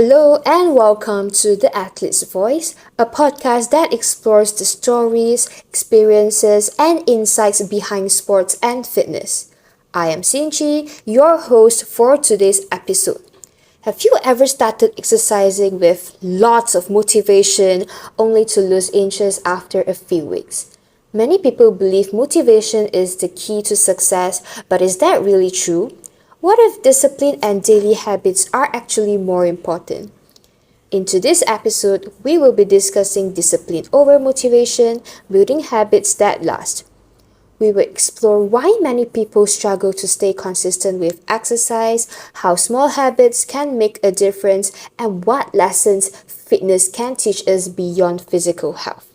Hello and welcome to The Athlete's Voice, a podcast that explores the stories, experiences, and insights behind sports and fitness. I am Sinchi, your host for today's episode. Have you ever started exercising with lots of motivation only to lose inches after a few weeks? Many people believe motivation is the key to success, but is that really true? What if discipline and daily habits are actually more important? In today's episode, we will be discussing discipline over motivation, building habits that last. We will explore why many people struggle to stay consistent with exercise, how small habits can make a difference, and what lessons fitness can teach us beyond physical health.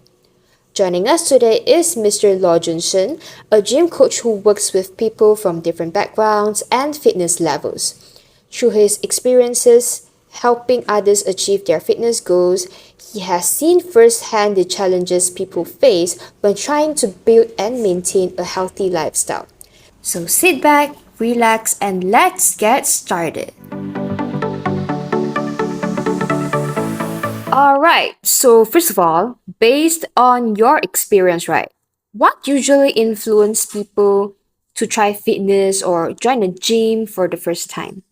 Joining us today is Mr. Law Junsheng, a gym coach who works with people from different backgrounds and fitness levels. Through his experiences helping others achieve their fitness goals, he has seen firsthand the challenges people face when trying to build and maintain a healthy lifestyle. So sit back, relax, and let's get started. All right. So first of all, based on your experience, right? What usually influence people to try fitness or join a gym for the first time?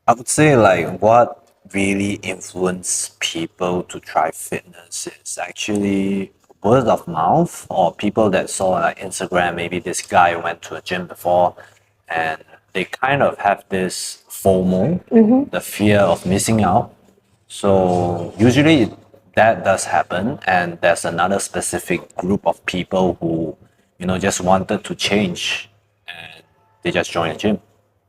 I would say like what really influenced people to try fitness is actually word of mouth or people that saw like Instagram, maybe this guy went to a gym before and they kind of have this FOMO, the fear of missing out. So usually that does happen and there's another specific group of people who, just wanted to change and they just join a gym.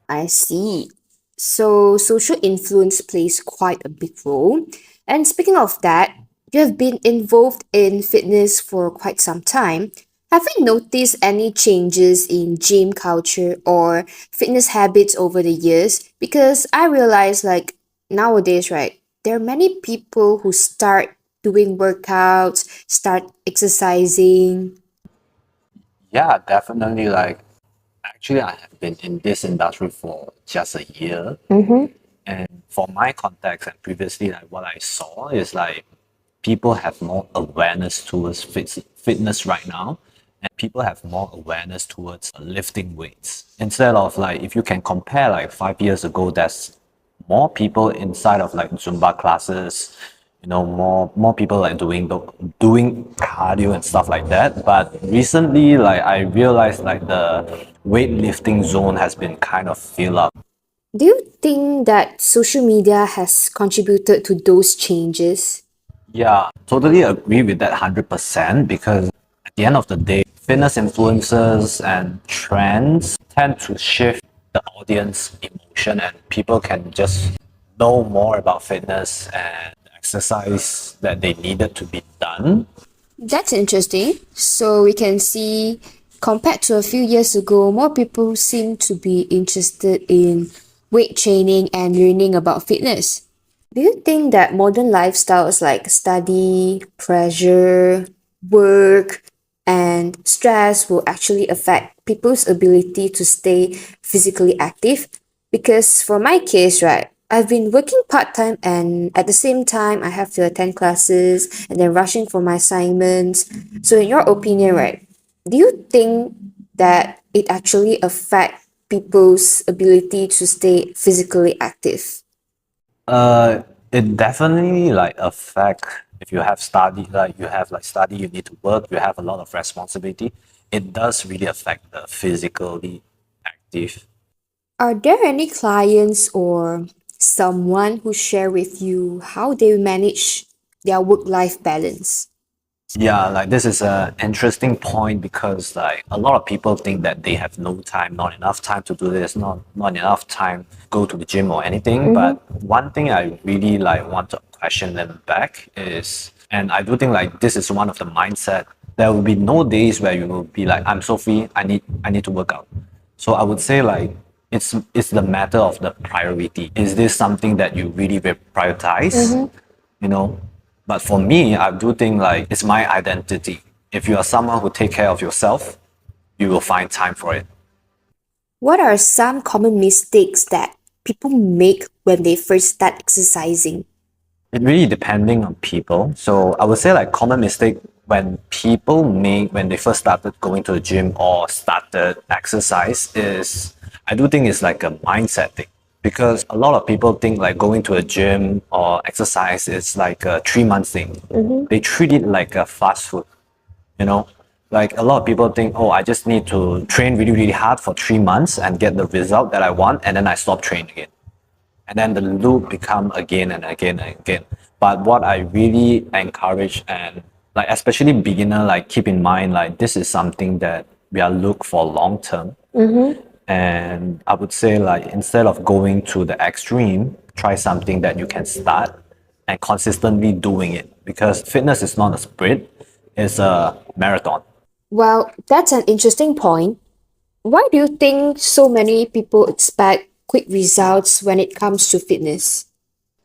I see. So social influence plays quite a big role. And speaking of that, you have been involved in fitness for quite some time. Have you noticed any changes in gym culture or fitness habits over the years? Because I realize like nowadays, right, there are many people who start doing workouts, start exercising. Yeah, definitely. Like, actually, I have been in this industry for just a year. And for my context, and previously, like what I saw is like people have more awareness towards fitness right now, and people have more awareness towards lifting weights. Instead of like, if you can compare like 5 years ago, there's more people inside of like Zumba classes, more people like doing cardio and stuff like that. But recently, like I realized like the weightlifting zone has been kind of filled up. Do you think that social media has contributed to those changes? Yeah, totally agree with that 100% because at the end of the day, fitness influencers and trends tend to shift the audience emotion and people can just know more about fitness and exercise that they needed to be done. That's interesting. So we can see, compared to a few years ago, more people seem to be interested in weight training and learning about fitness. Do you think that modern lifestyles like study, pressure, work, and stress will actually affect people's ability to stay physically active? Because for my case, right, I've been working part time and at the same time I have to attend classes and then rushing for my assignments. So in your opinion, right, do you think that it actually affect people's ability to stay physically active? Uh, it definitely like affect if you have study, like you have like study, you need to work, you have a lot of responsibility. It does really affect the physically active. Are there any clients or someone who share with you how they manage their work-life balance? Yeah, like this is a interesting point because like a lot of people think that they have no time, not enough time to do this, not enough time go to the gym or anything. But one thing I really like want to question them back is, and I do think like this is one of the mindset. There will be no days where you will be like, I'm so free, I need to work out. So I would say like it's the matter of the priority. Is this something that you really will prioritize? You know, but for me, I do think like it's my identity. If you are someone who take care of yourself, you will find time for it. What are some common mistakes that people make when they first start exercising? It really depending on people. So I would say like common mistake when people make when they first started going to the gym or started exercise is I do think it's like a mindset thing because a lot of people think like going to a gym or exercise is like a 3 month thing. They treat it like a fast food, you know, like a lot of people think, oh, I just need to train really really hard for 3 months and get the result that I want, and then I stop training again, and then the loop become again and again and again. But what I really encourage, and like especially beginner, like keep in mind like this is something that we are look for long term. And I would say like instead of going to the extreme, try something that you can start and consistently doing it, because fitness is not a sprint, it's a marathon. Well, that's an interesting point. Why do you think so many people expect quick results when it comes to fitness?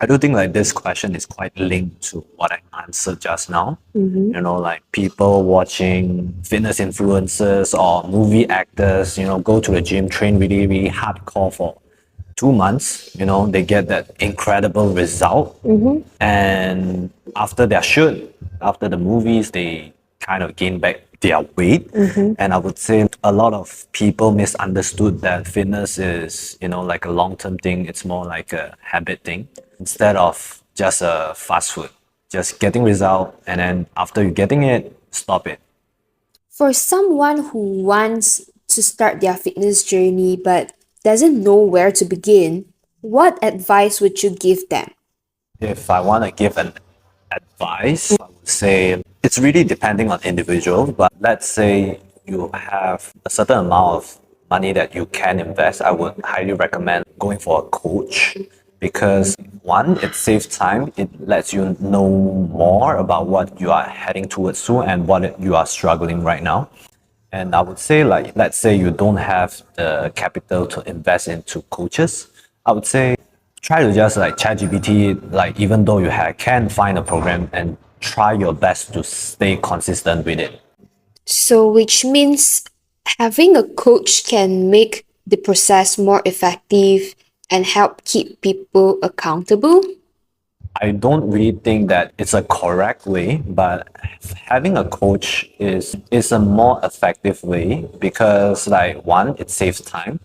I do think like this question is quite linked to what I answered just now. You know, like people watching fitness influencers or movie actors, you know, go to the gym, train really, really hardcore for 2 months, you know, they get that incredible result. And after their shoot, after the movies, they kind of gain back their weight. And I would say a lot of people misunderstood that fitness is, you know, like a long-term thing. It's more like a habit thing instead of just a fast food. Just getting result, and then after you getting it, stop it. For someone who wants to start their fitness journey but doesn't know where to begin, what advice would you give them? If I want to give an advice, I would say it's really depending on individual. But let's say you have a certain amount of money that you can invest. I would highly recommend going for a coach because one, it saves time. It lets you know more about what you are heading towards to and what you are struggling right now. And I would say, like, let's say you don't have the capital to invest into coaches. I would say try to just like ChatGPT, like even though you can find a program and try your best to stay consistent with it. So, which means having a coach can make the process more effective and help keep people accountable. I don't really think that it's a correct way, but having a coach is a more effective way because like one, it saves time.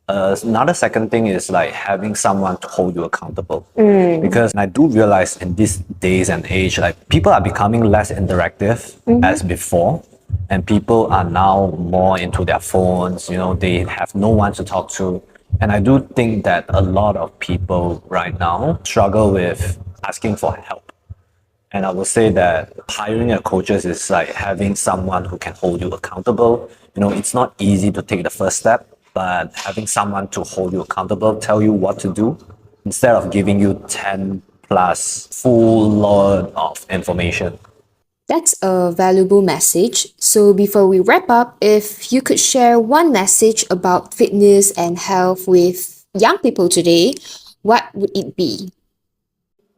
Another second thing is like having someone to hold you accountable. Because I do realize in these days and age, like people are becoming less interactive as before, and people are now more into their phones. You know, they have no one to talk to, and I do think that a lot of people right now struggle with asking for help. And I would say that hiring a coaches is like having someone who can hold you accountable. You know, it's not easy to take the first step, but having someone to hold you accountable, tell you what to do, instead of giving you 10 plus full load of information. That's a valuable message. So, before we wrap up, if you could share one message about fitness and health with young people today, what would it be?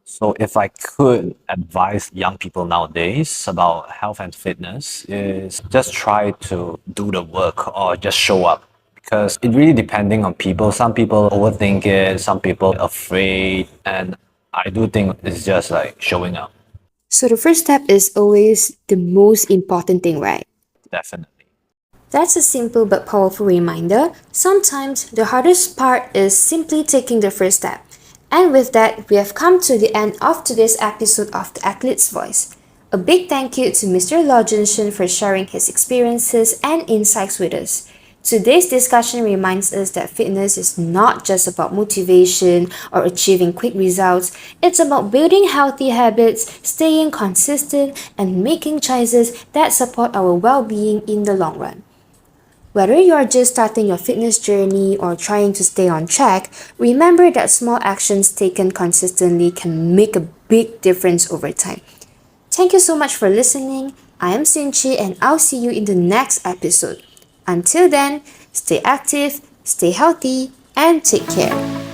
So if I could advise young people nowadays about health and fitness is just try to do the work or just show up, because it really depending on people. Some people overthink it, some people afraid, and I do think it's just like showing up. So, the first step is always the most important thing, right? Definitely. That's a simple but powerful reminder. Sometimes the hardest part is simply taking the first step. And with that, we have come to the end of today's episode of The Athlete's Voice. A big thank you to Mr. Lo Junshin for sharing his experiences and insights with us. Today's discussion reminds us that fitness is not just about motivation or achieving quick results. It's about building healthy habits, staying consistent, and making choices that support our well-being in the long run. Whether you are just starting your fitness journey or trying to stay on track, remember that small actions taken consistently can make a big difference over time. Thank you so much for listening. I am Sinchi and I'll see you in the next episode. Until then, stay active, stay healthy, and take care.